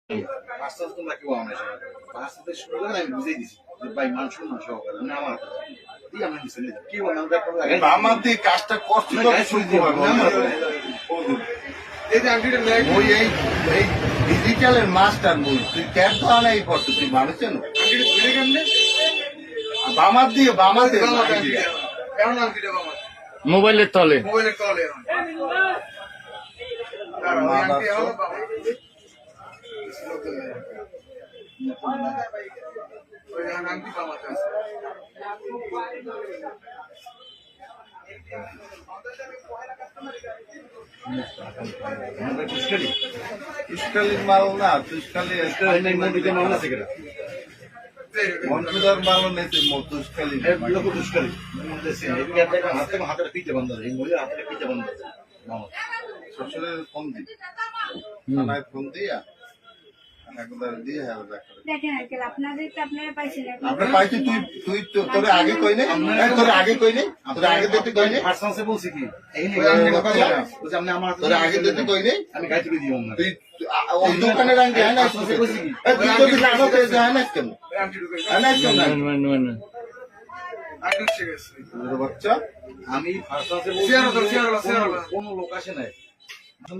পাঁচটা তোমরা কেউ আমার পাঁচটাতে শুরু করে আমি বুঝিয়ে দিছি যে ভাই মান সম্মান সহকারে মানে আমার আমি দিচ্ছি কি বলেন আমার দিয়ে কাজটা করছি তো শুনতে হবে ওই এই ডিজিটালের মাস্টার মুই তুই ক্যাব তো আনাই করতো তুই মানুষেন বামার দিয়ে মোবাইলের তলে তুষ্কালির মাল না তুষ্কালি মাল আছে কেনা মনসুদার মাল নেই তুষ্কালি দুষ্কারি হাতের পিঠে বন্ধ এই মহিলা হাতের পিঠে বন্ধ শ্বশুরের ফোন দি থানায় ফোন দিয়া একবার দিয়ে হ্যাঁ দেখেন আঙ্কেল আপনাদেরকে আপনারা পাইছেন আমরা পাইছি তুই তোরে আগে কই নাই তোরে আগে কই নাই তোরে আগে দিতে কই নাই ফার্স্ট বলছি কি এই আমি আমার তোরে আগে দিতে কই নাই আমি গাইতে দিও না তুই ওই দোকানের আঙ্গে হ্যাঁ না বলছি কি তুই তো কি জানো যে হ্যাঁ না কেন হ্যাঁ না কেন বাচ্চা আমি ফার্স্ট কোন লোক আসে নাই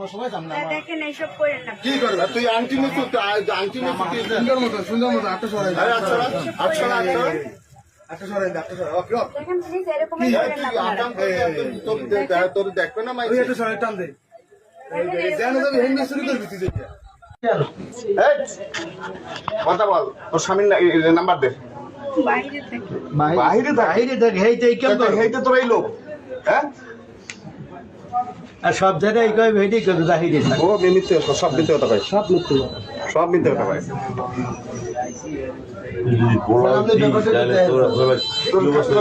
সবাই জান না দেখেন এইসব করেন না কি করবে তুই আংটি নিয়ে আংটি নিয়ে সুন্দর মতো আটটা সরাই দেখেন প্লিজ এরকম করেন না আপনারা তোর দেখবে না মাই কথা বল তোর স্বামীর নাম্বার দে বাইরে থেকে বাইরে দেখ হেইতে তোর এই লোক হ্যাঁ আর সব জায়গায় কয় ভেটি করে বাহিরে ও মিথ্যে সব মিথ্যে কথা ভাই সব মুক্তি সব মিথ্যে কথা ভাই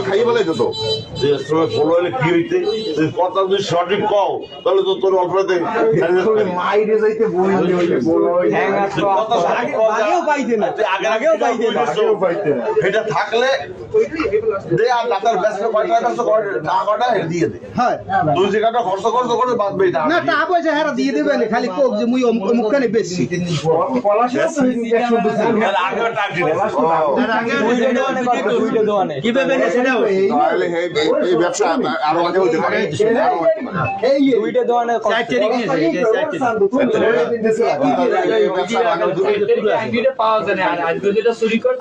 খাইয়ে বলে তো সঠিক কও তাহলে তো তোর অপরাধে মাইরে যাইতে আগেও পাইতে না আগেও পাইতে না এটা থাকলে দে আর ডাক্তার ব্যস্ত কয়টা না কটা দিয়ে দে হ্যাঁ তুই যে কাটা খরচ করে বাঁচবে না টা পয়সা হেরা দিয়ে দেবে না খালি কোক যে মুই অমুকখানে বেশি আগেও টাকা দিলে কিভাবে সেটাও তাহলে এই ব্যবসা আরো আগে হতে পারে এই দুইটা দোকানে চার তারিখ নিয়েছে এই ব্যবসা আগে পাওয়া যায় না আর আজকে যেটা চুরি করছে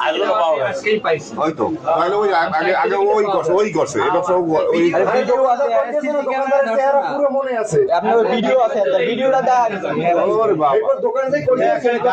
আজকেই পাইছি হয়তো তাহলে ওই আগে ওই করছে এই ব্যবসা ওই ভিডিও আছে পুরো মনে আছে আপনার ভিডিও আছে ভিডিওটা দেখান ওরে বাবা দোকানে যাই